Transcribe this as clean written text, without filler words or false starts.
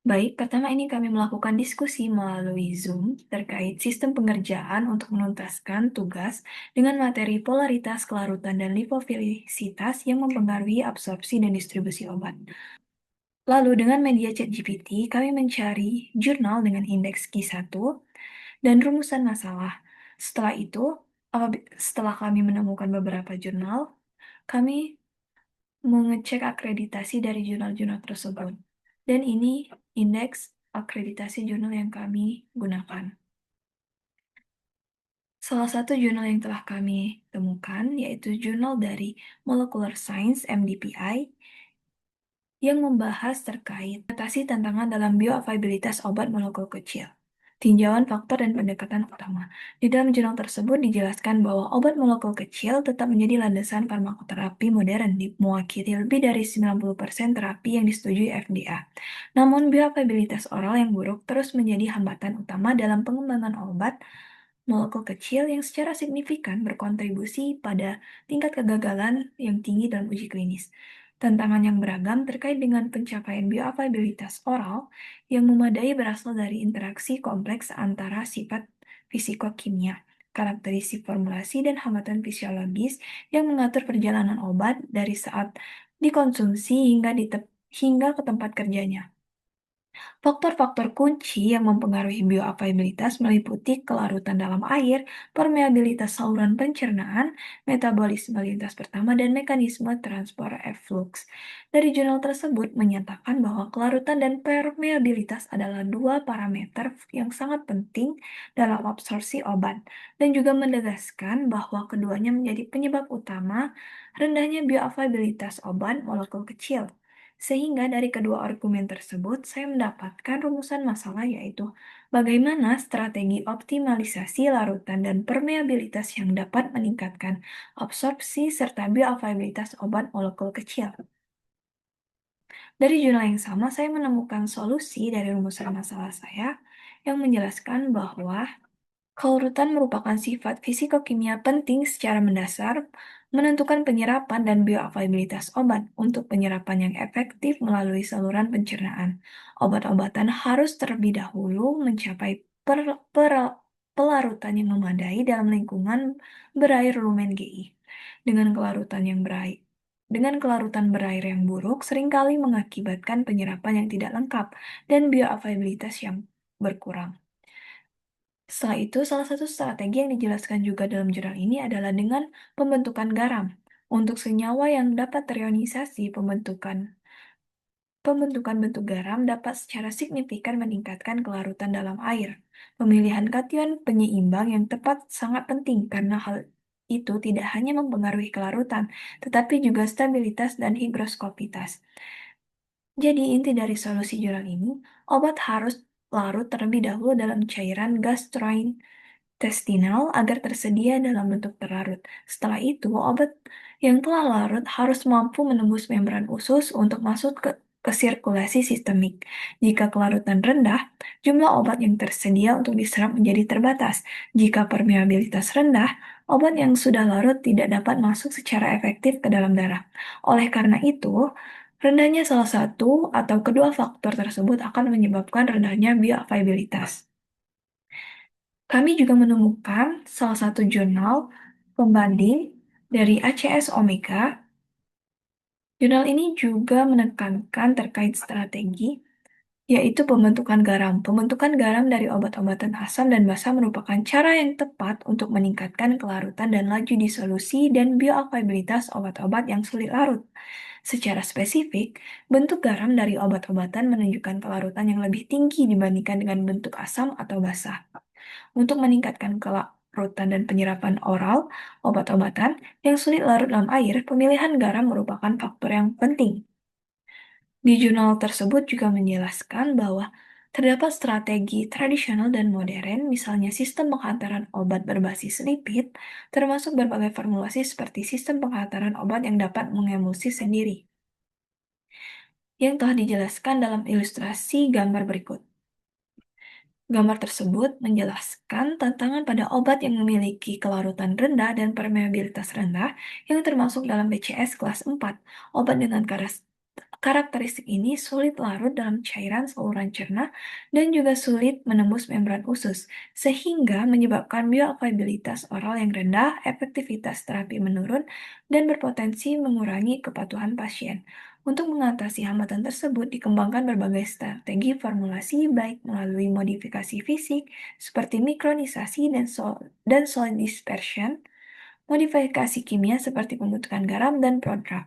Baik, pertama ini kami melakukan diskusi melalui Zoom terkait sistem pengerjaan untuk menuntaskan tugas dengan materi polaritas, kelarutan, dan lipofilisitas yang mempengaruhi absorpsi dan distribusi obat. Lalu dengan media ChatGPT, kami mencari jurnal dengan indeks Q1 dan rumusan masalah. Setelah itu, setelah kami menemukan beberapa jurnal, kami mengecek akreditasi dari jurnal-jurnal tersebut. Dan ini indeks akreditasi jurnal yang kami gunakan. Salah satu jurnal yang telah kami temukan yaitu jurnal dari Molecular Science MDPI yang membahas terkait atasi tantangan dalam bioavailabilitas obat molekul kecil, tinjauan faktor dan pendekatan utama. Di dalam jurnal tersebut dijelaskan bahwa obat molekul kecil tetap menjadi landasan farmakoterapi modern, mewakili lebih dari 90% terapi yang disetujui FDA. Namun, bioavailabilitas oral yang buruk terus menjadi hambatan utama dalam pengembangan obat molekul kecil yang secara signifikan berkontribusi pada tingkat kegagalan yang tinggi dalam uji klinis. Tantangan yang beragam terkait dengan pencapaian bioavailabilitas oral yang memadai berasal dari interaksi kompleks antara sifat fisikokimia, karakteristik formulasi, dan hambatan fisiologis yang mengatur perjalanan obat dari saat dikonsumsi hingga ke tempat kerjanya. Faktor-faktor kunci yang mempengaruhi bioavailabilitas meliputi kelarutan dalam air, permeabilitas saluran pencernaan, metabolisme lintas pertama, dan mekanisme transport efflux. Dari jurnal tersebut menyatakan bahwa kelarutan dan permeabilitas adalah dua parameter yang sangat penting dalam absorpsi obat, dan juga menegaskan bahwa keduanya menjadi penyebab utama rendahnya bioavailabilitas obat molekul kecil. Sehingga dari kedua argumen tersebut, saya mendapatkan rumusan masalah yaitu bagaimana strategi optimalisasi larutan dan permeabilitas yang dapat meningkatkan absorpsi serta bioavailabilitas obat molekul kecil. Dari jurnal yang sama, saya menemukan solusi dari rumusan masalah saya yang menjelaskan bahwa keurutan merupakan sifat fisikokimia penting secara mendasar menentukan penyerapan dan bioavailabilitas obat. Untuk penyerapan yang efektif melalui saluran pencernaan, obat-obatan harus terlebih dahulu mencapai pelarutan yang memadai dalam lingkungan berair lumen GI. Dengan kelarutan yang berair dengan kelarutan berair yang buruk seringkali mengakibatkan penyerapan yang tidak lengkap dan bioavailabilitas yang berkurang. Setelah itu, salah satu strategi yang dijelaskan juga dalam jurnal ini adalah dengan pembentukan garam. Untuk senyawa yang dapat terionisasi, pembentukan bentuk garam dapat secara signifikan meningkatkan kelarutan dalam air. Pemilihan kation penyeimbang yang tepat sangat penting karena hal itu tidak hanya mempengaruhi kelarutan, tetapi juga stabilitas dan higroskopitas. Jadi inti dari solusi jurnal ini, obat harus larut terlebih dahulu dalam cairan gastrointestinal agar tersedia dalam bentuk terlarut. Setelah itu, obat yang telah larut harus mampu menembus membran usus untuk masuk ke sirkulasi sistemik. Jika kelarutan rendah, jumlah obat yang tersedia untuk diserap menjadi terbatas. Jika permeabilitas rendah, obat yang sudah larut tidak dapat masuk secara efektif ke dalam darah. Oleh karena itu, rendahnya salah satu atau kedua faktor tersebut akan menyebabkan rendahnya bioavailabilitas. Kami juga menemukan salah satu jurnal pembanding dari ACS Omega. Jurnal ini juga menekankan terkait strategi, yaitu pembentukan garam. Pembentukan garam dari obat-obatan asam dan basa merupakan cara yang tepat untuk meningkatkan kelarutan dan laju disolusi dan bioavailabilitas obat-obat yang sulit larut. Secara spesifik, bentuk garam dari obat-obatan menunjukkan kelarutan yang lebih tinggi dibandingkan dengan bentuk asam atau basa. Untuk meningkatkan kelarutan dan penyerapan oral obat-obatan yang sulit larut dalam air, pemilihan garam merupakan faktor yang penting. Di jurnal tersebut juga menjelaskan bahwa terdapat strategi tradisional dan modern, misalnya sistem penghantaran obat berbasis lipid, termasuk berbagai formulasi seperti sistem penghantaran obat yang dapat mengemulsi sendiri, yang telah dijelaskan dalam ilustrasi gambar berikut. Gambar tersebut menjelaskan tantangan pada obat yang memiliki kelarutan rendah dan permeabilitas rendah yang termasuk dalam BCS kelas 4. Obat dengan Karakteristik ini sulit larut dalam cairan saluran cerna dan juga sulit menembus membran usus, sehingga menyebabkan bioavailabilitas oral yang rendah, efektivitas terapi menurun, dan berpotensi mengurangi kepatuhan pasien. Untuk mengatasi hambatan tersebut, dikembangkan berbagai strategi formulasi baik melalui modifikasi fisik seperti mikronisasi dan solid dispersion, modifikasi kimia seperti pembentukan garam dan prodrug,